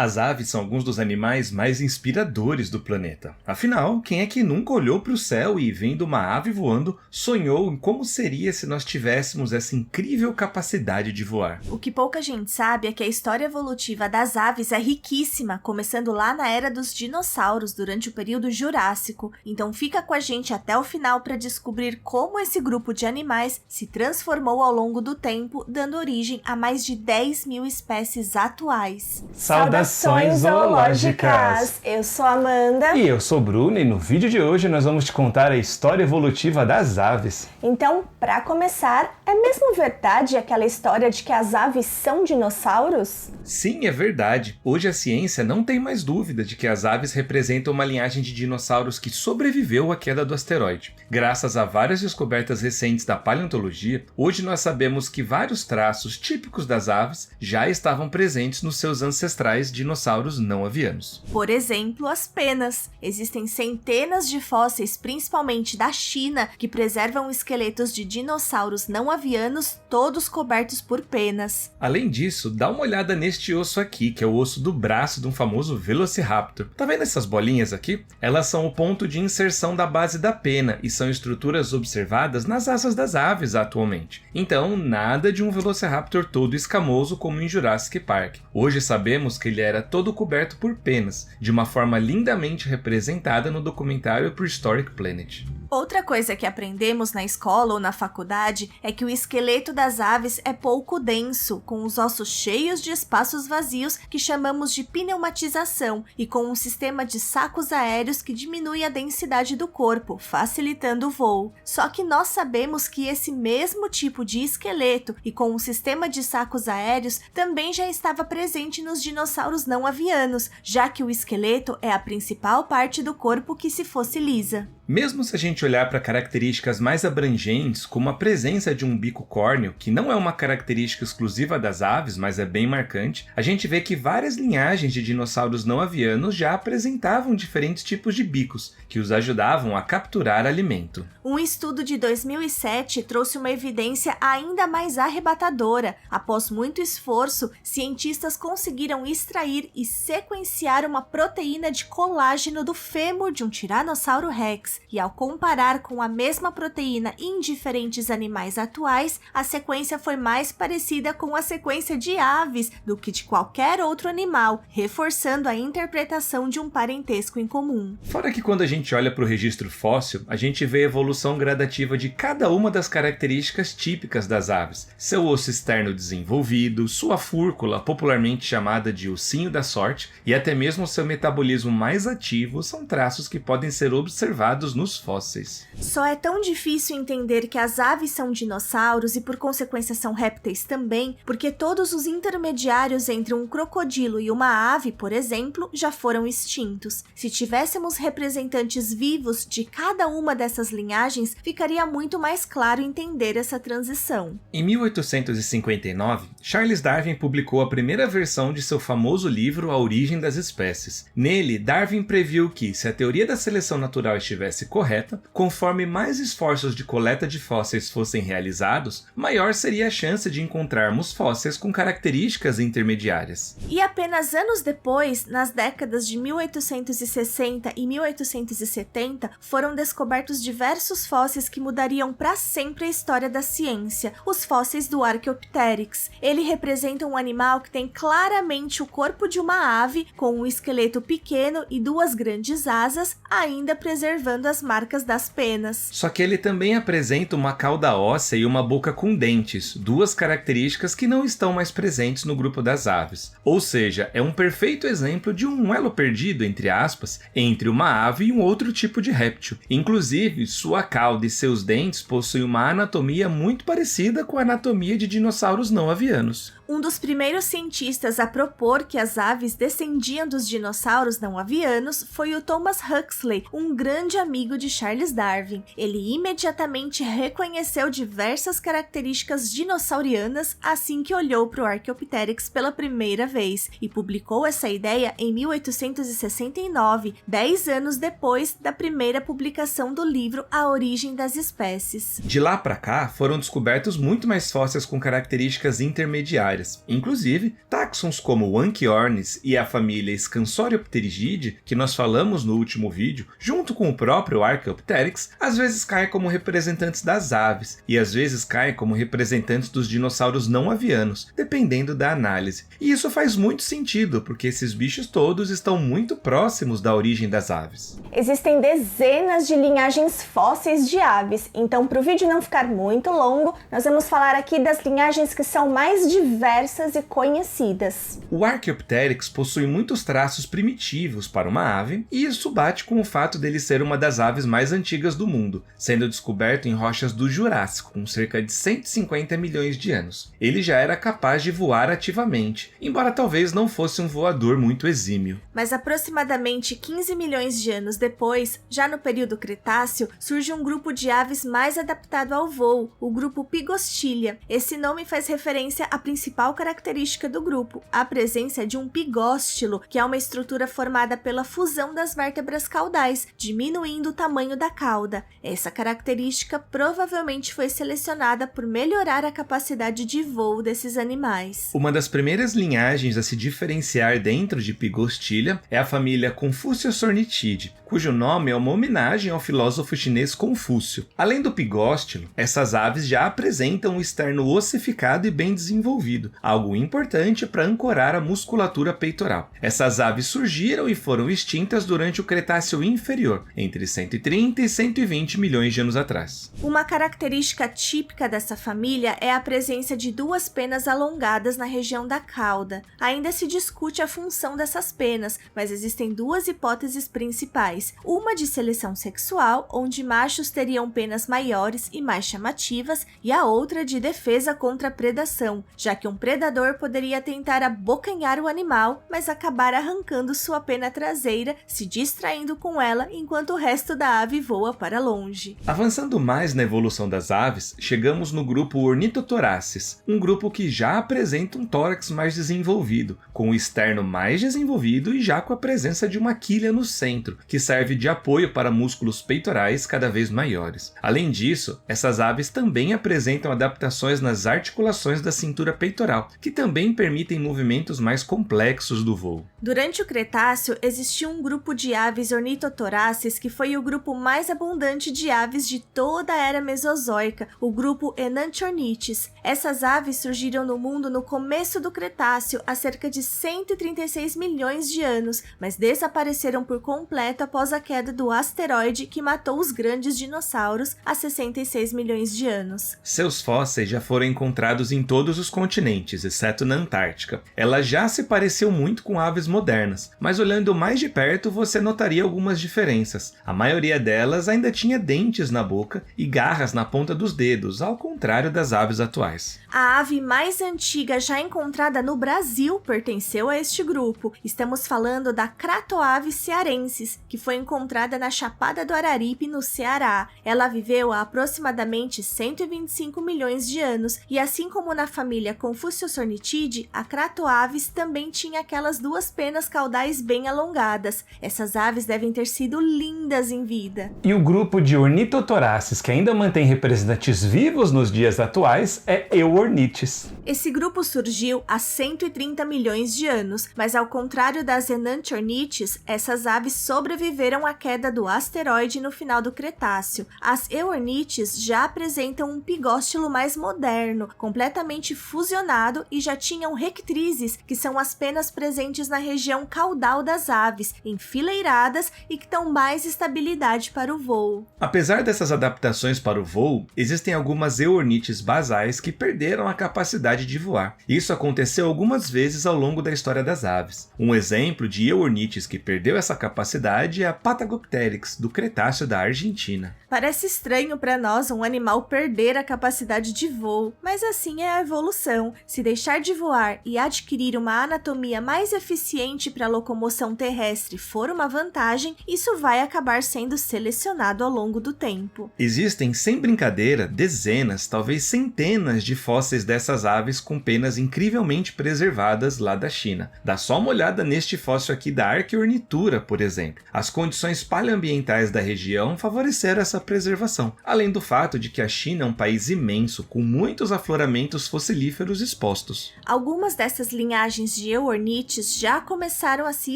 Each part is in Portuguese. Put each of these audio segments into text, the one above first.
As aves são alguns dos animais mais inspiradores do planeta. Afinal, quem é que nunca olhou para o céu e, vendo uma ave voando, sonhou em como seria se nós tivéssemos essa incrível capacidade de voar? O que pouca gente sabe é que a história evolutiva das aves é riquíssima, começando lá na era dos dinossauros, durante o período Jurássico. Então fica com a gente até o final para descobrir como esse grupo de animais se transformou ao longo do tempo, dando origem a mais de 10.000 espécies atuais. Saudações zoológicas! Eu sou a Amanda. E eu sou o Bruno, e no vídeo de hoje nós vamos te contar a história evolutiva das aves. Então, para começar, é mesmo verdade aquela história de que as aves são dinossauros? Sim, é verdade. Hoje a ciência não tem mais dúvida de que as aves representam uma linhagem de dinossauros que sobreviveu à queda do asteroide. Graças a várias descobertas recentes da paleontologia, hoje nós sabemos que vários traços típicos das aves já estavam presentes nos seus ancestrais dinossauros não avianos. Por exemplo, as penas. Existem centenas de fósseis, principalmente da China, que preservam esqueletos de dinossauros não avianos, todos cobertos por penas. Além disso, dá uma olhada neste osso aqui, que é o osso do braço de um famoso Velociraptor. Tá vendo essas bolinhas aqui? Elas são o ponto de inserção da base da pena e são estruturas observadas nas asas das aves atualmente. Então, nada de um Velociraptor todo escamoso como em Jurassic Park. Hoje sabemos que ele era todo coberto por penas, de uma forma lindamente representada no documentário Prehistoric Planet. Outra coisa que aprendemos na escola ou na faculdade é que o esqueleto das aves é pouco denso, com os ossos cheios de espaços vazios que chamamos de pneumatização e com um sistema de sacos aéreos que diminui a densidade do corpo, facilitando o voo. Só que nós sabemos que esse mesmo tipo de esqueleto e com um sistema de sacos aéreos também já estava presente nos dinossauros não avianos, já que o esqueleto é a principal parte do corpo que se fossiliza. Mesmo se a gente olhar para características mais abrangentes, como a presença de um bico córneo, que não é uma característica exclusiva das aves, mas é bem marcante, a gente vê que várias linhagens de dinossauros não avianos já apresentavam diferentes tipos de bicos, que os ajudavam a capturar alimento. Um estudo de 2007 trouxe uma evidência ainda mais arrebatadora. Após muito esforço, cientistas conseguiram extrair e sequenciar uma proteína de colágeno do fêmur de um Tiranossauro Rex. E ao comparar com a mesma proteína em diferentes animais atuais, a sequência foi mais parecida com a sequência de aves do que de qualquer outro animal, reforçando a interpretação de um parentesco em comum. Fora que quando a gente olha para o registro fóssil, a gente vê a evolução gradativa de cada uma das características típicas das aves. Seu osso externo desenvolvido, sua fúrcula, popularmente chamada de ossinho da sorte, e até mesmo seu metabolismo mais ativo são traços que podem ser observados nos fósseis. Só é tão difícil entender que as aves são dinossauros e por consequência são répteis também, porque todos os intermediários entre um crocodilo e uma ave, por exemplo, já foram extintos. Se tivéssemos representantes vivos de cada uma dessas linhagens, ficaria muito mais claro entender essa transição. Em 1859, Charles Darwin publicou a primeira versão de seu famoso livro A Origem das Espécies. Nele, Darwin previu que, se a teoria da seleção natural estivesse correta, conforme mais esforços de coleta de fósseis fossem realizados, maior seria a chance de encontrarmos fósseis com características intermediárias. E apenas anos depois, nas décadas de 1860 e 1870, foram descobertos diversos fósseis que mudariam para sempre a história da ciência, os fósseis do Archaeopteryx. Ele representa um animal que tem claramente o corpo de uma ave, com um esqueleto pequeno e duas grandes asas, ainda preservando as marcas das penas. Só que ele também apresenta uma cauda óssea e uma boca com dentes, duas características que não estão mais presentes no grupo das aves. Ou seja, é um perfeito exemplo de um elo perdido, entre aspas, entre uma ave e um outro tipo de réptil. Inclusive, sua cauda e seus dentes possuem uma anatomia muito parecida com a anatomia de dinossauros não avianos. Um dos primeiros cientistas a propor que as aves descendiam dos dinossauros não avianos foi o Thomas Huxley, um grande amigo de Charles Darwin. Ele imediatamente reconheceu diversas características dinossaureanas assim que olhou para o Archaeopteryx pela primeira vez e publicou essa ideia em 1869, 10 anos depois da primeira publicação do livro A Origem das Espécies. De lá para cá, foram descobertos muito mais fósseis com características intermediárias, bactérias. Inclusive, táxons como o Anchiornis e a família Scansoriopterigidae, que nós falamos no último vídeo, junto com o próprio Archaeopteryx, às vezes caem como representantes das aves e às vezes caem como representantes dos dinossauros não avianos, dependendo da análise. E isso faz muito sentido, porque esses bichos todos estão muito próximos da origem das aves. Existem dezenas de linhagens fósseis de aves, então para o vídeo não ficar muito longo, nós vamos falar aqui das linhagens que são mais diversas e conhecidas. O Archaeopteryx possui muitos traços primitivos para uma ave, e isso bate com o fato dele ser uma das aves mais antigas do mundo, sendo descoberto em rochas do Jurássico, com cerca de 150 milhões de anos. Ele já era capaz de voar ativamente, embora talvez não fosse um voador muito exímio. Mas aproximadamente 15 milhões de anos depois, já no período Cretáceo, surge um grupo de aves mais adaptado ao voo, o grupo Pygostylia. Esse nome faz referência à principal característica do grupo, a presença de um pigóstilo, que é uma estrutura formada pela fusão das vértebras caudais, diminuindo o tamanho da cauda. Essa característica provavelmente foi selecionada por melhorar a capacidade de voo desses animais. Uma das primeiras linhagens a se diferenciar dentro de Pygostylia é a família Confuciusornithidae, cujo nome é uma homenagem ao filósofo chinês Confúcio. Além do pigóstilo, essas aves já apresentam um externo ossificado e bem desenvolvido, algo importante para ancorar a musculatura peitoral. Essas aves surgiram e foram extintas durante o Cretáceo Inferior, entre 130 e 120 milhões de anos atrás. Uma característica típica dessa família é a presença de duas penas alongadas na região da cauda. Ainda se discute a função dessas penas, mas existem duas hipóteses principais. Uma de seleção sexual, onde machos teriam penas maiores e mais chamativas, e a outra de defesa contra a predação, já que um predador poderia tentar abocanhar o animal, mas acabar arrancando sua pena traseira, se distraindo com ela enquanto o resto da ave voa para longe. Avançando mais na evolução das aves, chegamos no grupo Ornithotoraces, um grupo que já apresenta um tórax mais desenvolvido, com o externo mais desenvolvido e já com a presença de uma quilha no centro, que serve de apoio para músculos peitorais cada vez maiores. Além disso, essas aves também apresentam adaptações nas articulações da cintura peitoral, que também permitem movimentos mais complexos do voo. Durante o Cretáceo, existiu um grupo de aves ornitotoraces que foi o grupo mais abundante de aves de toda a era mesozoica, o grupo Enantiornites. Essas aves surgiram no mundo no começo do Cretáceo, há cerca de 136 milhões de anos, mas desapareceram por completo após a queda do asteroide que matou os grandes dinossauros há 66 milhões de anos. Seus fósseis já foram encontrados em todos os continentes, exceto na Antártica. Ela já se pareceu muito com aves modernas, mas olhando mais de perto você notaria algumas diferenças. A maioria delas ainda tinha dentes na boca e garras na ponta dos dedos, ao contrário das aves atuais. A ave mais antiga já encontrada no Brasil pertenceu a este grupo. Estamos falando da Cratoaves cearensis, que foi encontrada na Chapada do Araripe, no Ceará. Ela viveu há aproximadamente 125 milhões de anos e, assim como na família Confuciusornithidae, a Cratoaves também tinha aquelas duas penas caudais bem alongadas. Essas aves devem ter sido lindas em vida. E o grupo de Ornithotoraces, que ainda mantém representantes vivos nos dias atuais, é Euornites. Esse grupo surgiu há 130 milhões de anos, mas ao contrário das Enantiornites, essas aves sobreviveram à queda do asteroide no final do Cretáceo. As Euornites já apresentam um pigóstilo mais moderno, completamente fusionado, e já tinham rectrizes, que são as penas presentes na região caudal das aves, enfileiradas e que dão mais estabilidade para o voo. Apesar dessas adaptações para o voo, existem algumas Euornites basais que perderam a capacidade de voar. Isso aconteceu algumas vezes ao longo da história das aves. Um exemplo de Euornites que perdeu essa capacidade é a Patagopteryx, do Cretáceo da Argentina. Parece estranho para nós um animal perder a capacidade de voo, mas assim é a evolução. Se deixar de voar e adquirir uma anatomia mais eficiente para a locomoção terrestre for uma vantagem, isso vai acabar sendo selecionado ao longo do tempo. Existem, sem brincadeira, dezenas, talvez centenas de fósseis dessas aves com penas incrivelmente preservadas lá da China. Dá só uma olhada neste fóssil aqui da Archaeornitura, por exemplo. As condições paleoambientais da região favoreceram essa preservação, além do fato de que a China é um país imenso, com muitos afloramentos fossilíferos expostos. Algumas dessas linhagens de euornites já começaram a se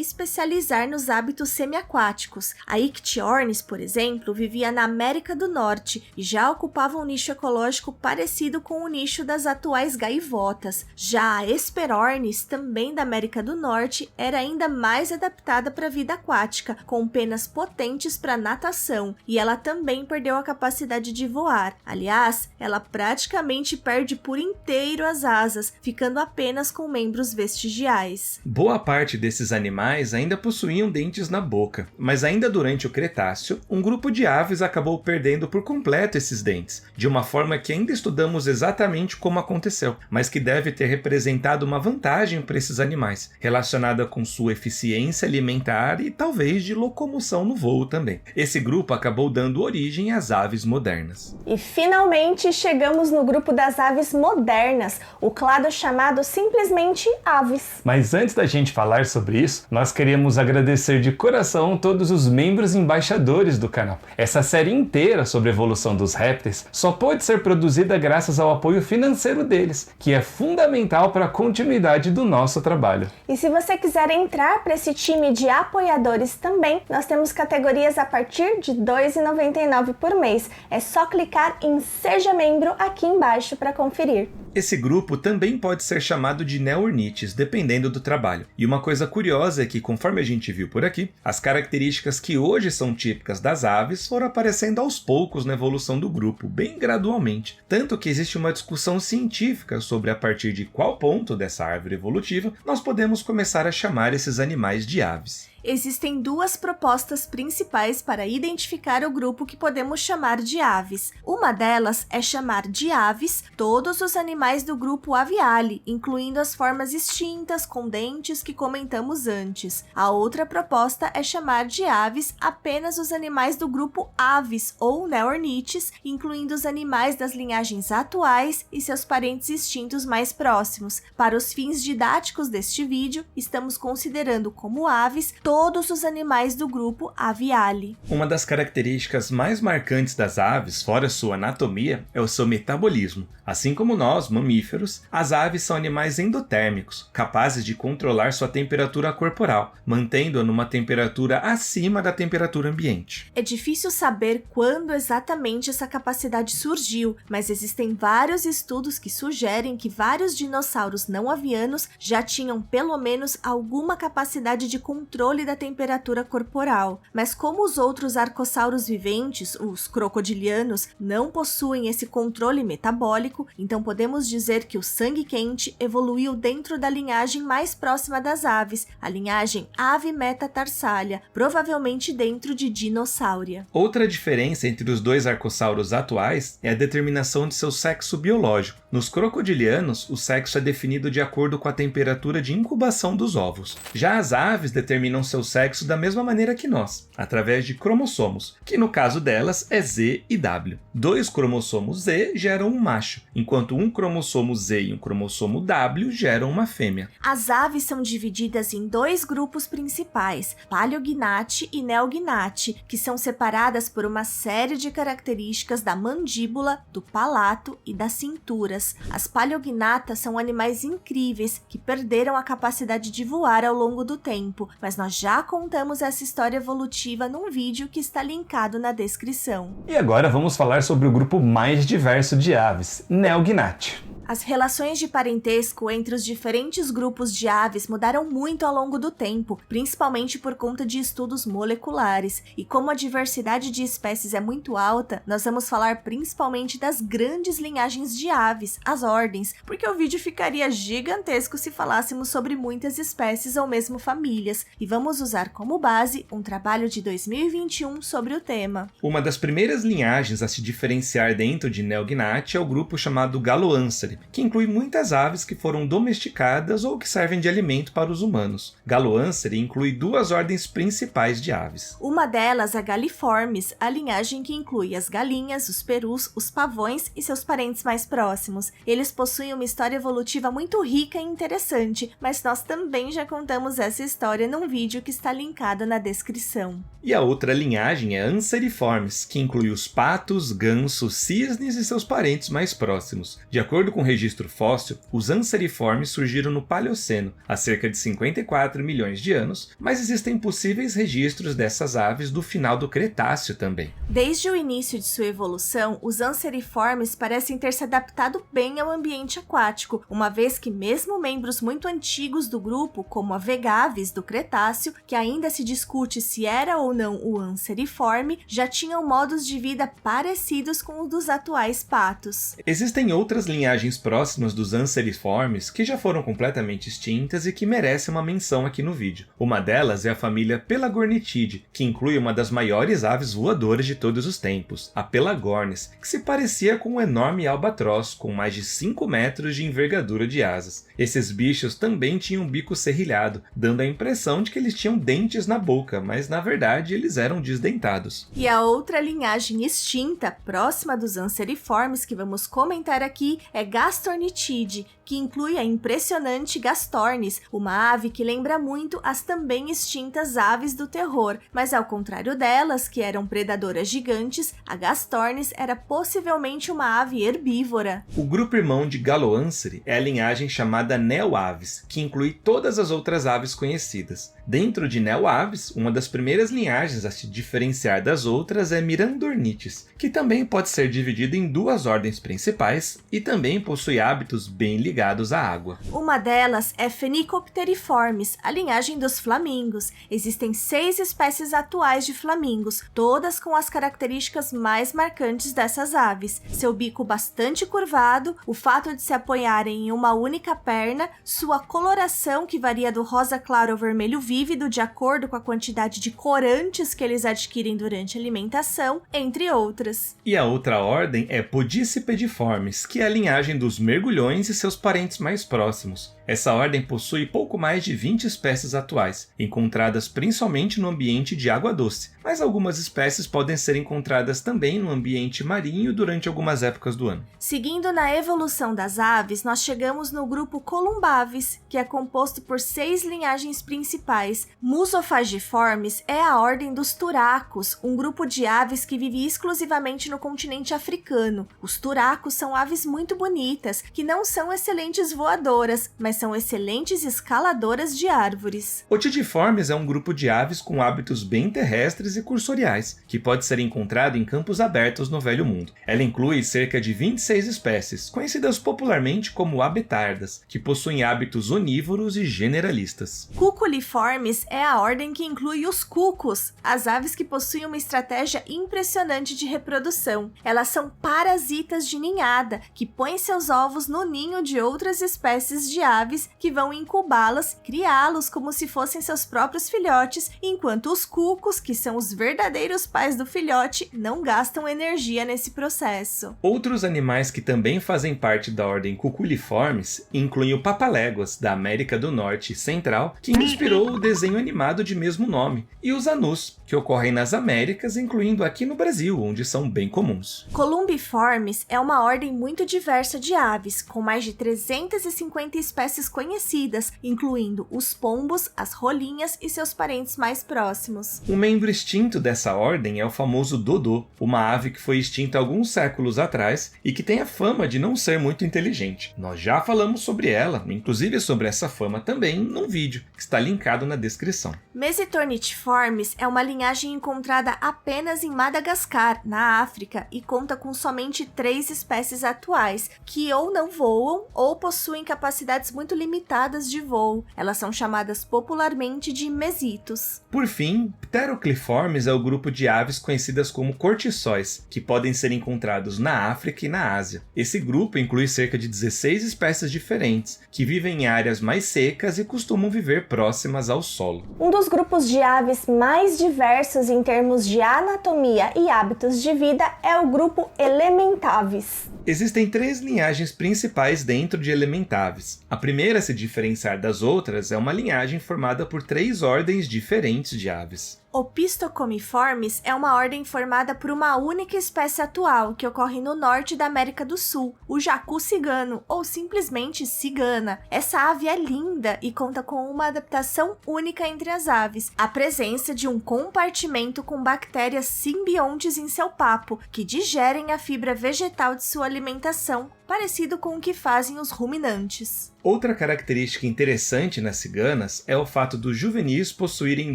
especializar nos hábitos semiaquáticos. A Ichthyornis, por exemplo, vivia na América do Norte e já ocupava um nicho ecológico parecido com o nicho das atuais gaivotas. Já a Hesperornis, também da América do Norte, era ainda mais adaptada para a vida aquática, com penas potentes para natação, e ela também perdeu a capacidade de voar. Aliás, ela praticamente perde por inteiro as asas, ficando apenas com membros vestigiais. Boa parte desses animais ainda possuíam dentes na boca, mas ainda durante o Cretáceo, um grupo de aves acabou perdendo por completo esses dentes, de uma forma que ainda estudamos exatamente como aconteceu, mas que deve ter representado uma vantagem para esses animais, relacionada com sua eficiência alimentar e talvez de locomoção no voo também. Esse grupo acabou dando origem às aves modernas. E finalmente chegamos no grupo das aves modernas, o clado chamado simplesmente aves. Mas antes da gente falar sobre isso, nós queríamos agradecer de coração todos os membros embaixadores do canal. Essa série inteira sobre a evolução dos répteis só pôde ser produzida graças ao apoio financeiro deles, que é fundamental para a continuidade do nosso trabalho. E se você quiser entrar para esse time de apoiadores também, nós temos categorias a partir de R$ 2,99 por mês. É só clicar em Seja Membro aqui embaixo para conferir. Esse grupo também pode ser chamado de neornites, dependendo do trabalho. E uma coisa curiosa é que, conforme a gente viu por aqui, as características que hoje são típicas das aves foram aparecendo aos poucos na evolução do grupo, bem gradualmente. Tanto que existe uma discussão científica sobre a partir de qual ponto dessa árvore evolutiva nós podemos começar a chamar esses animais de aves. Existem duas propostas principais para identificar o grupo que podemos chamar de aves. Uma delas é chamar de aves todos os animais do grupo Aviale, incluindo as formas extintas com dentes que comentamos antes. A outra proposta é chamar de aves apenas os animais do grupo Aves ou Neornites, incluindo os animais das linhagens atuais e seus parentes extintos mais próximos. Para os fins didáticos deste vídeo, estamos considerando como aves todos os animais do grupo Aviale. Uma das características mais marcantes das aves, fora sua anatomia, é o seu metabolismo. Assim como nós, mamíferos, as aves são animais endotérmicos, capazes de controlar sua temperatura corporal, mantendo-a numa temperatura acima da temperatura ambiente. É difícil saber quando exatamente essa capacidade surgiu, mas existem vários estudos que sugerem que vários dinossauros não avianos já tinham pelo menos alguma capacidade de controle da temperatura corporal. Mas como os outros arcossauros viventes, os crocodilianos, não possuem esse controle metabólico, então podemos dizer que o sangue quente evoluiu dentro da linhagem mais próxima das aves, a linhagem Avimetatarsalia, provavelmente dentro de Dinossauria. Outra diferença entre os dois arcossauros atuais é a determinação de seu sexo biológico. Nos crocodilianos, o sexo é definido de acordo com a temperatura de incubação dos ovos. Já as aves determinam seu sexo da mesma maneira que nós, através de cromossomos, que no caso delas é Z e W. 2 cromossomos Z geram um macho, enquanto um cromossomo Z e um cromossomo W geram uma fêmea. As aves são divididas em 2 grupos principais, Paleognathae e Neognathae, que são separadas por uma série de características da mandíbula, do palato e das cinturas. As Paleognathas são animais incríveis que perderam a capacidade de voar ao longo do tempo, mas nós já contamos essa história evolutiva num vídeo que está linkado na descrição. E agora vamos falar sobre o grupo mais diverso de aves, Neognathae. As relações de parentesco entre os diferentes grupos de aves mudaram muito ao longo do tempo, principalmente por conta de estudos moleculares. E como a diversidade de espécies é muito alta, nós vamos falar principalmente das grandes linhagens de aves, as ordens, porque o vídeo ficaria gigantesco se falássemos sobre muitas espécies ou mesmo famílias. E vamos usar como base um trabalho de 2021 sobre o tema. Uma das primeiras linhagens a se diferenciar dentro de Neognathae é o grupo chamado Galoancerae, Galoanseri, que inclui muitas aves que foram domesticadas ou que servem de alimento para os humanos. Galoanseri inclui 2 ordens principais de aves. Uma delas é Galliformes, a linhagem que inclui as galinhas, os perus, os pavões e seus parentes mais próximos. Eles possuem uma história evolutiva muito rica e interessante, mas nós também já contamos essa história num vídeo que está linkado na descrição. E a outra linhagem é Anseriformes, que inclui os patos, gansos, cisnes e seus parentes mais próximos. De acordo com o registro fóssil, os Anseriformes surgiram no Paleoceno, há cerca de 54 milhões de anos, mas existem possíveis registros dessas aves do final do Cretáceo também. Desde o início de sua evolução, os Anseriformes parecem ter se adaptado bem ao ambiente aquático, uma vez que mesmo membros muito antigos do grupo, como a Vegavis do Cretáceo, que ainda se discute se era ou não o Anseriforme, já tinham modos de vida parecidos com os dos atuais patos. Existem outras linhagens próximas dos Anseriformes que já foram completamente extintas e que merecem uma menção aqui no vídeo. Uma delas é a família Pelagornithidae, que inclui uma das maiores aves voadoras de todos os tempos, a Pelagornis, que se parecia com um enorme albatroz com mais de 5 metros de envergadura de asas. Esses bichos também tinham um bico serrilhado, dando a impressão de que eles tinham dentes na boca, mas na verdade eles eram desdentados. E a outra linhagem extinta, próxima dos Anseriformes que vamos comentar aqui, é Gastornithidae, que inclui a impressionante Gastornis, uma ave que lembra muito as também extintas aves do terror, mas ao contrário delas, que eram predadoras gigantes, a Gastornis era possivelmente uma ave herbívora. O grupo irmão de Galoanseri é a linhagem chamada Neoaves, que inclui todas as outras aves conhecidas. Dentro de Neoaves, uma das primeiras linhagens a se diferenciar das outras é Mirandornites, que também pode ser dividida em 2 ordens principais e também possui hábitos bem ligados à água. Uma delas é Phenicopteriformes, a linhagem dos flamingos. Existem 6 espécies atuais de flamingos, todas com as características mais marcantes dessas aves. Seu bico bastante curvado, o fato de se apoiarem em uma única perna, sua coloração que varia do rosa claro ao vermelho vívido de acordo com a quantidade de corantes que eles adquirem durante a alimentação, entre outras. E a outra ordem é Podicipediformes, que é a linhagem dos mergulhões e seus parentes mais próximos. Essa ordem possui pouco mais de 20 espécies atuais, encontradas principalmente no ambiente de água doce, mas algumas espécies podem ser encontradas também no ambiente marinho durante algumas épocas do ano. Seguindo na evolução das aves, nós chegamos no grupo Columbavis, que é composto por 6 linhagens principais. Musofagiformes é a ordem dos turacos, um grupo de aves que vive exclusivamente no continente africano. Os turacos são aves muito bonitas, que não são excelentes voadoras, mas são excelentes escaladoras de árvores. Otidiformes é um grupo de aves com hábitos bem terrestres e cursoriais, que pode ser encontrado em campos abertos no Velho Mundo. Ela inclui cerca de 26 espécies, conhecidas popularmente como abetardas, que possuem hábitos onívoros e generalistas. Cuculiformes é a ordem que inclui os cucos, as aves que possuem uma estratégia impressionante de reprodução. Elas são parasitas de ninhada, que põem seus ovos no ninho de outras espécies de aves que vão incubá-las, criá-los como se fossem seus próprios filhotes, enquanto os cucos, que são os verdadeiros pais do filhote, não gastam energia nesse processo. Outros animais que também fazem parte da ordem Cuculiformes incluem o papaléguas, da América do Norte e Central, que inspirou o desenho animado de mesmo nome, e os anus, que ocorrem nas Américas, incluindo aqui no Brasil, onde são bem comuns. Columbiformes é uma ordem muito diversa de aves, com mais de 350 espécies conhecidas, incluindo os pombos, as rolinhas e seus parentes mais próximos. Um membro extinto dessa ordem é o famoso dodô, uma ave que foi extinta alguns séculos atrás e que tem a fama de não ser muito inteligente. Nós já falamos sobre ela, inclusive sobre essa fama também, num vídeo que está linkado na descrição. Mesitornitiformes é uma linhagem encontrada apenas em Madagascar, na África, e conta com somente 3 espécies atuais, que ou não voam ou possuem capacidades muito limitadas de voo. Elas são chamadas popularmente de mesitos. Por fim, Pterocliformes é o grupo de aves conhecidas como cortiçóis, que podem ser encontrados na África e na Ásia. Esse grupo inclui cerca de 16 espécies diferentes, que vivem em áreas mais secas e costumam viver próximas ao solo. Um dos grupos de aves mais diversos em termos de anatomia e hábitos de vida é o grupo Elementavis. Existem 3 linhagens principais dentro de Elementavis. A primeira a se diferenciar das outras é uma linhagem formada por 3 ordens diferentes de aves. Opisthocomiformes é uma ordem formada por uma única espécie atual, que ocorre no norte da América do Sul, o jacu cigano, ou simplesmente cigana. Essa ave é linda e conta com uma adaptação única entre as aves, a presença de um compartimento com bactérias simbiontes em seu papo, que digerem a fibra vegetal de sua alimentação, parecido com o que fazem os ruminantes. Outra característica interessante nas ciganas é o fato dos juvenis possuírem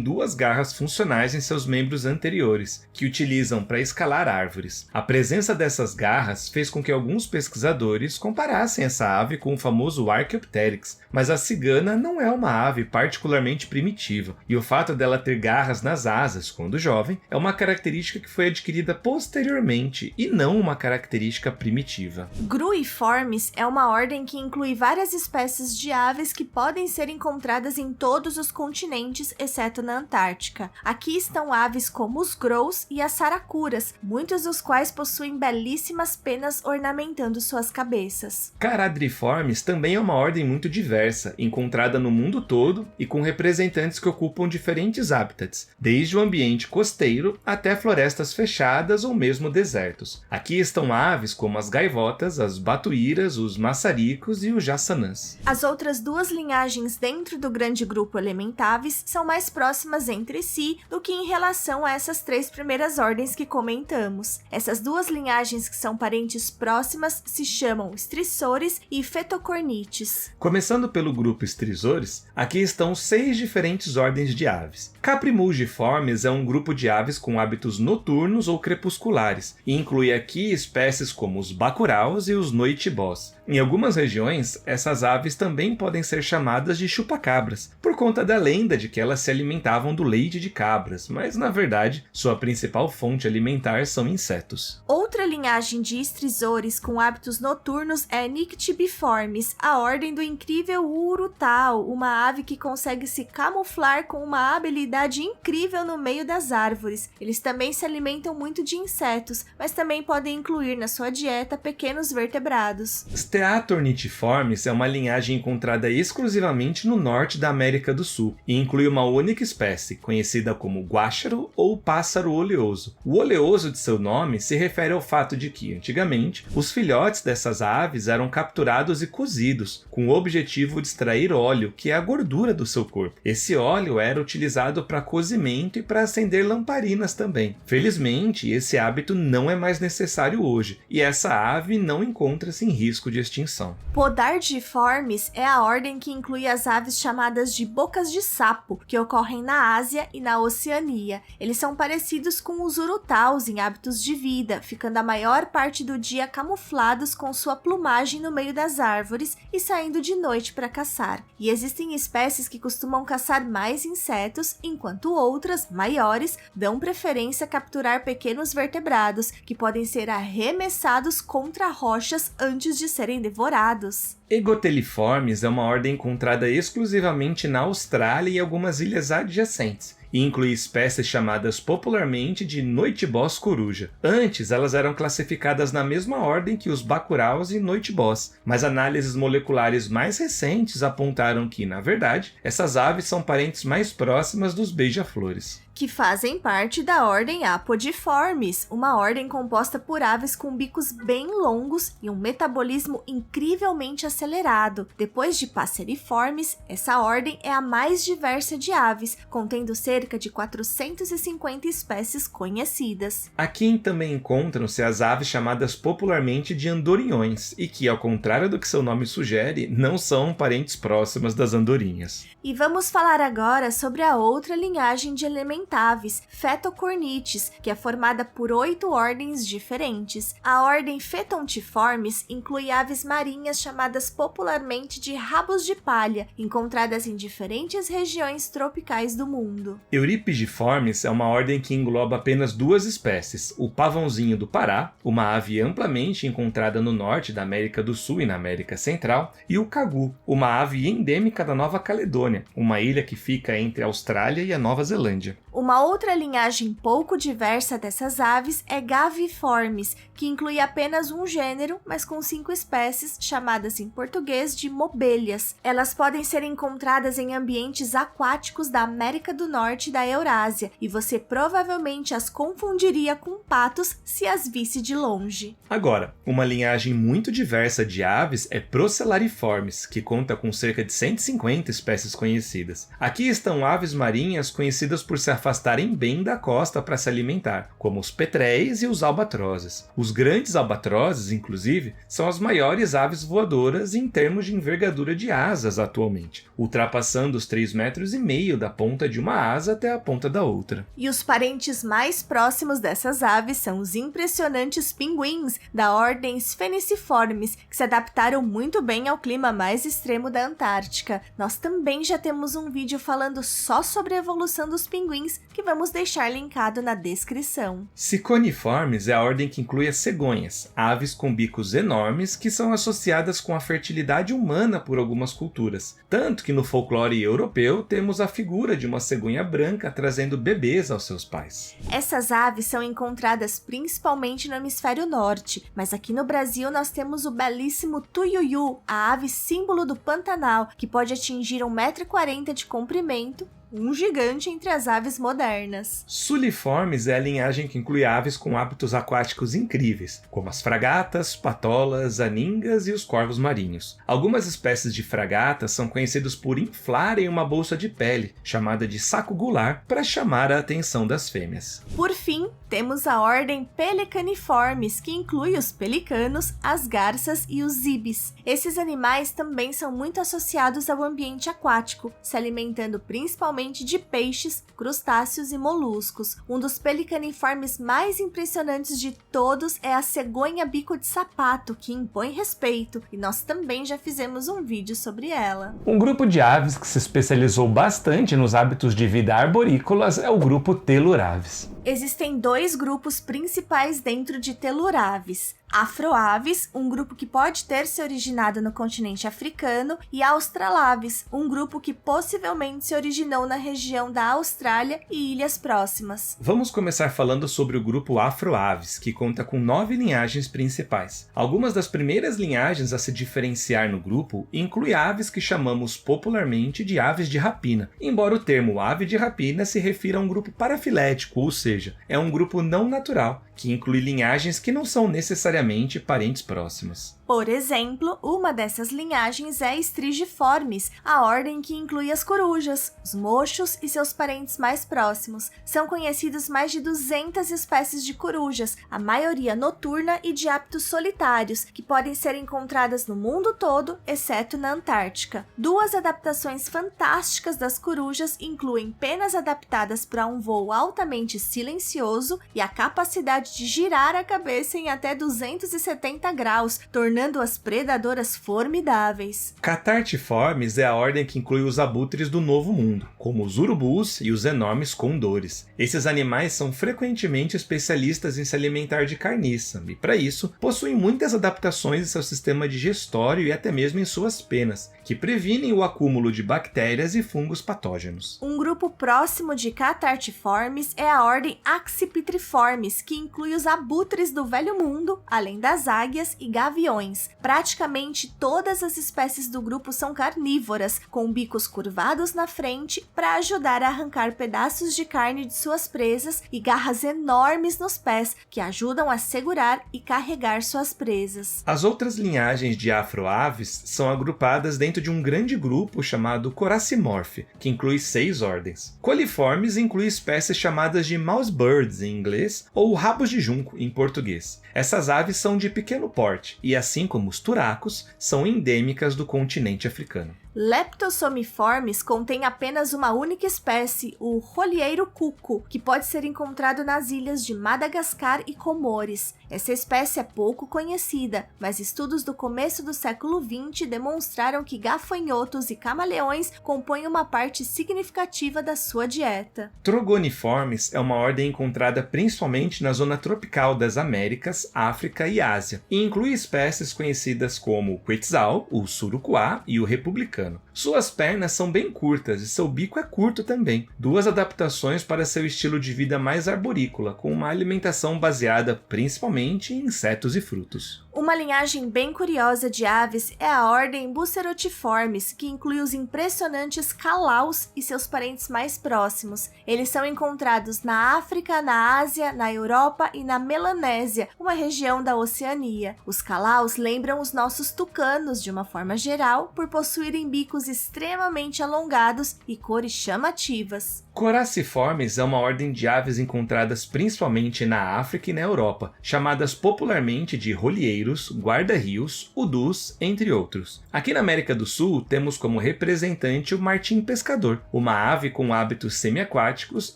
2 garras funcionais em seus membros anteriores, que utilizam para escalar árvores. A presença dessas garras fez com que alguns pesquisadores comparassem essa ave com o famoso Archaeopteryx, mas a cigana não é uma ave particularmente primitiva, e o fato dela ter garras nas asas quando jovem é uma característica que foi adquirida posteriormente e não uma característica primitiva. Gruiformes é uma ordem que inclui várias espécies de aves que podem ser encontradas em todos os continentes, exceto na Antártica. Aqui estão aves como os grous e as saracuras, muitos dos quais possuem belíssimas penas ornamentando suas cabeças. Caradriformes também é uma ordem muito diversa, encontrada no mundo todo e com representantes que ocupam diferentes hábitats, desde o ambiente costeiro até florestas fechadas ou mesmo desertos. Aqui estão aves como as gaivotas, as batuíras, os maçaricos e os jassanãs. As outras 2 linhagens dentro do grande grupo Elementavis são mais próximas entre si do que em relação a essas 3 primeiras ordens que comentamos. Essas 2 linhagens que são parentes próximas se chamam Strissores e Phytocornites. Começando pelo grupo Strissores, aqui estão 6 diferentes ordens de aves. Caprimulgiformes é um grupo de aves com hábitos noturnos ou crepusculares, e inclui aqui espécies como os bacuraus e os noitibós. Em algumas regiões, essas aves também podem ser chamadas de chupacabras, por conta da lenda de que elas se alimentavam do leite de cabras, mas na verdade, sua principal fonte alimentar são insetos. Outra linhagem de estrisores com hábitos noturnos é Nyctibiformes, a ordem do incrível urutau, uma ave que consegue se camuflar com uma habilidade incrível no meio das árvores. Eles também se alimentam muito de insetos, mas também podem incluir na sua dieta pequenos vertebrados. Steatornithiformes é uma linhagem encontrada exclusivamente no norte da América do Sul e inclui uma única espécie, conhecida como guáxaro ou pássaro oleoso. O oleoso de seu nome se refere ao fato de que, antigamente, os filhotes dessas aves eram capturados e cozidos, com o objetivo de extrair óleo, que é a gordura do seu corpo. Esse óleo era utilizado para cozimento e para acender lamparinas também. Felizmente, esse hábito não é mais necessário hoje, e essa ave não encontra-se em risco de extinção. Podargiformes é a ordem que inclui as aves chamadas de bocas de sapo, que ocorrem na Ásia e na Oceania. Eles são parecidos com os urutaus em hábitos de vida, ficando a maior parte do dia camuflados com sua plumagem no meio das árvores e saindo de noite para caçar. E existem espécies que costumam caçar mais insetos, enquanto outras, maiores, dão preferência a capturar pequenos vertebrados, que podem ser arremessados contra rochas antes de serem devorados. Egoteliformes é uma ordem encontrada exclusivamente na Austrália e algumas ilhas adjacentes, e inclui espécies chamadas popularmente de noitibós coruja. Antes, elas eram classificadas na mesma ordem que os bacuraus e noitibós, mas análises moleculares mais recentes apontaram que, na verdade, essas aves são parentes mais próximas dos beija-flores. Que fazem parte da ordem Apodiformes, uma ordem composta por aves com bicos bem longos e um metabolismo incrivelmente acelerado. Depois de Passeriformes, essa ordem é a mais diversa de aves, contendo cerca de 450 espécies conhecidas. Aqui também encontram-se as aves chamadas popularmente de andorinhões, e que, ao contrário do que seu nome sugere, não são parentes próximas das andorinhas. E vamos falar agora sobre a outra linhagem de Elementavis, Phytocornites, que é formada por 8 ordens diferentes. A ordem Phetontiformes inclui aves marinhas chamadas popularmente de rabos de palha, encontradas em diferentes regiões tropicais do mundo. Euripigiformes é uma ordem que engloba apenas 2 espécies, o pavãozinho do Pará, uma ave amplamente encontrada no norte da América do Sul e na América Central, e o cagu, uma ave endêmica da Nova Caledônia, uma ilha que fica entre a Austrália e a Nova Zelândia. Uma outra linhagem pouco diversa dessas aves é Gaviiformes, que inclui apenas um gênero, mas com 5 espécies, chamadas em português de mobelhas. Elas podem ser encontradas em ambientes aquáticos da América do Norte e da Eurásia, e você provavelmente as confundiria com patos se as visse de longe. Agora, uma linhagem muito diversa de aves é Procellariiformes, que conta com cerca de 150 espécies conhecidas. Aqui estão aves marinhas conhecidas por se afastarem bem da costa para se alimentar, como os petréis e os albatrozes. Os grandes albatrozes, inclusive, são as maiores aves voadoras em termos de envergadura de asas atualmente, ultrapassando os 3,5 metros da ponta de uma asa até a ponta da outra. E os parentes mais próximos dessas aves são os impressionantes pinguins da ordem Spheniciformes, que se adaptaram muito bem ao clima mais extremo da Antártica. Nós também já temos um vídeo falando só sobre a evolução dos pinguins, que vamos deixar linkado na descrição. Ciconiformes é a ordem que inclui as cegonhas, aves com bicos enormes que são associadas com a fertilidade humana por algumas culturas. Tanto que no folclore europeu temos a figura de uma cegonha branca trazendo bebês aos seus pais. Essas aves são encontradas principalmente no hemisfério norte, mas aqui no Brasil nós temos o belíssimo tuiuiu, a ave símbolo do Pantanal, que pode atingir 1,40 m de comprimento, um gigante entre as aves modernas. Suliformes é a linhagem que inclui aves com hábitos aquáticos incríveis, como as fragatas, patolas, aningas e os corvos marinhos. Algumas espécies de fragatas são conhecidas por inflarem uma bolsa de pele, chamada de saco gular, para chamar a atenção das fêmeas. Por fim, temos a ordem Pelecaniformes, que inclui os pelicanos, as garças e os ibis. Esses animais também são muito associados ao ambiente aquático, se alimentando principalmente de peixes, crustáceos e moluscos. Um dos pelicaniformes mais impressionantes de todos é a cegonha bico de sapato, que impõe respeito, e nós também já fizemos um vídeo sobre ela. Um grupo de aves que se especializou bastante nos hábitos de vida arborícolas é o grupo Teluraves. Existem 2 grupos principais dentro de Teluraves. Afroaves, um grupo que pode ter se originado no continente africano, e Australaves, um grupo que possivelmente se originou na região da Austrália e ilhas próximas. Vamos começar falando sobre o grupo Afroaves, que conta com 9 linhagens principais. Algumas das primeiras linhagens a se diferenciar no grupo incluem aves que chamamos popularmente de aves de rapina, embora o termo ave de rapina se refira a um grupo parafilético, ou seja, é um grupo não natural, que inclui linhagens que não são necessariamente parentes próximos. Por exemplo, uma dessas linhagens é Strigiformes, a ordem que inclui as corujas, os mochos e seus parentes mais próximos. São conhecidas mais de 200 espécies de corujas, a maioria noturna e de hábitos solitários, que podem ser encontradas no mundo todo, exceto na Antártica. 2 adaptações fantásticas das corujas incluem penas adaptadas para um voo altamente silencioso e a capacidade de girar a cabeça em até 270 graus, tornando-as predadoras formidáveis. Catartiformes é a ordem que inclui os abutres do Novo Mundo, como os urubus e os enormes condores. Esses animais são frequentemente especialistas em se alimentar de carniça e, para isso, possuem muitas adaptações em seu sistema digestório e até mesmo em suas penas, que previnem o acúmulo de bactérias e fungos patógenos. Um grupo próximo de Catartiformes é a ordem Accipitriformes, que inclui os abutres do Velho Mundo, além das águias e gaviões. Praticamente todas as espécies do grupo são carnívoras, com bicos curvados na frente para ajudar a arrancar pedaços de carne de suas presas e garras enormes nos pés, que ajudam a segurar e carregar suas presas. As outras linhagens de afroaves são agrupadas dentro de um grande grupo chamado Coracimorphe, que inclui 6 ordens. Coliformes inclui espécies chamadas de mousebirds em inglês ou rabos de junco em português. Essas aves são de pequeno porte e, assim como os turacos, são endêmicas do continente africano. Leptosommiformes contém apenas uma única espécie, o rolieiro cuco, que pode ser encontrado nas ilhas de Madagascar e Comores. Essa espécie é pouco conhecida, mas estudos do começo do século XX demonstraram que gafanhotos e camaleões compõem uma parte significativa da sua dieta. Trogoniformes é uma ordem encontrada principalmente na zona tropical das Américas, África e Ásia, e inclui espécies conhecidas como o quetzal, o surucuá e o republicano. Suas pernas são bem curtas e seu bico é curto também. Duas adaptações para seu estilo de vida mais arborícola, com uma alimentação baseada principalmente em insetos e frutos. Uma linhagem bem curiosa de aves é a ordem Bucerotiformes, que inclui os impressionantes calaus e seus parentes mais próximos. Eles são encontrados na África, na Ásia, na Europa e na Melanésia, uma região da Oceania. Os calaus lembram os nossos tucanos de uma forma geral, por possuírem bicos extremamente alongados e cores chamativas. Coraciformes é uma ordem de aves encontradas principalmente na África e na Europa, chamadas popularmente de rolheiros, guarda-rios, udus, entre outros. Aqui na América do Sul, temos como representante o martim pescador, uma ave com hábitos semiaquáticos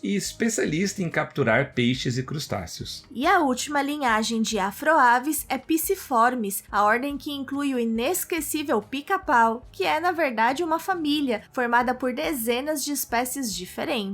e especialista em capturar peixes e crustáceos. E a última linhagem de afroaves é Pisciformes, a ordem que inclui o inesquecível pica-pau, que é na verdade uma família, formada por dezenas de espécies diferentes.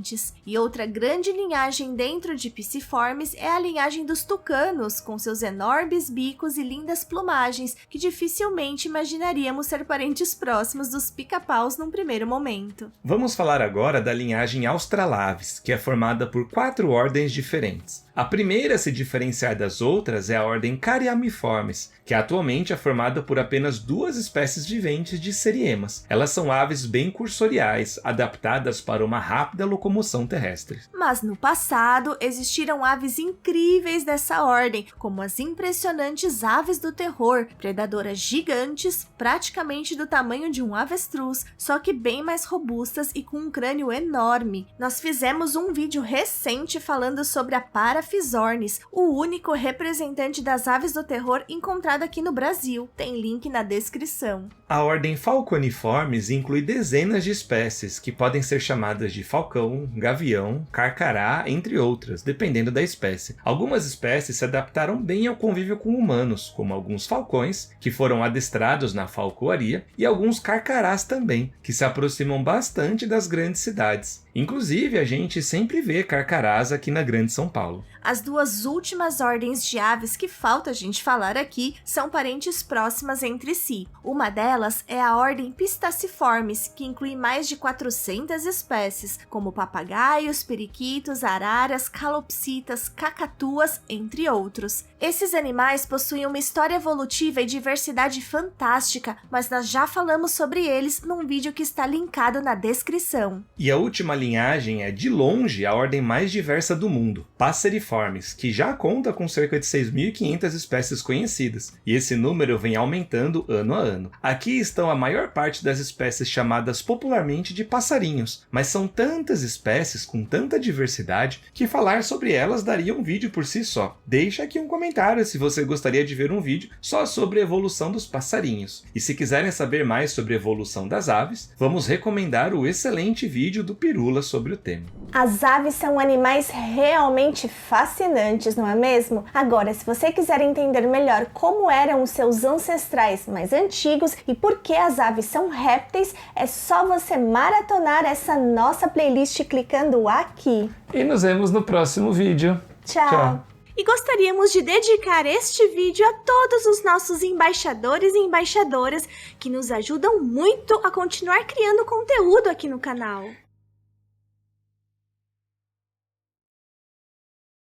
E outra grande linhagem dentro de Pisciformes é a linhagem dos tucanos, com seus enormes bicos e lindas plumagens, que dificilmente imaginaríamos ser parentes próximos dos pica-paus num primeiro momento. Vamos falar agora da linhagem Australaves, que é formada por 4 ordens diferentes. A primeira a se diferenciar das outras é a ordem Cariamiformes, que atualmente é formada por apenas 2 espécies viventes de seriemas. Elas são aves bem cursoriais, adaptadas para uma rápida locomoção terrestre. Mas no passado existiram aves incríveis dessa ordem, como as impressionantes aves do terror, predadoras gigantes, praticamente do tamanho de um avestruz, só que bem mais robustas e com um crânio enorme. Nós fizemos um vídeo recente falando sobre a Paraphizornis, o único representante das aves do terror encontrado aqui no Brasil. Tem link na descrição. A ordem Falconiformes inclui dezenas de espécies, que podem ser chamadas de falcão, gavião, carcará, entre outras, dependendo da espécie. Algumas espécies se adaptaram bem ao convívio com humanos, como alguns falcões, que foram adestrados na falcoaria, e alguns carcarás também, que se aproximam bastante das grandes cidades. Inclusive, a gente sempre vê carcarás aqui na Grande São Paulo. As 2 últimas ordens de aves que falta a gente falar aqui são parentes próximas entre si. Uma delas é a ordem Pistaciformes, que inclui mais de 400 espécies, como papagaios, periquitos, araras, calopsitas, cacatuas, entre outros. Esses animais possuem uma história evolutiva e diversidade fantástica, mas nós já falamos sobre eles num vídeo que está linkado na descrição. E a última linhagem é, de longe, a ordem mais diversa do mundo, Passeriformes, que já conta com cerca de 6.500 espécies conhecidas, e esse número vem aumentando ano a ano. Aqui estão a maior parte das espécies chamadas popularmente de passarinhos, mas são tantas espécies com tanta diversidade que falar sobre elas daria um vídeo por si só. Deixa aqui um comentário se você gostaria de ver um vídeo só sobre a evolução dos passarinhos. E se quiserem saber mais sobre a evolução das aves, vamos recomendar o excelente vídeo do Pirula sobre o tema. As aves são animais realmente fascinantes, não é mesmo? Agora, se você quiser entender melhor como eram os seus ancestrais mais antigos e por que as aves são répteis, é só você maratonar essa nossa playlist clicando aqui. E nos vemos no próximo vídeo. Tchau! E gostaríamos de dedicar este vídeo a todos os nossos embaixadores e embaixadoras que nos ajudam muito a continuar criando conteúdo aqui no canal.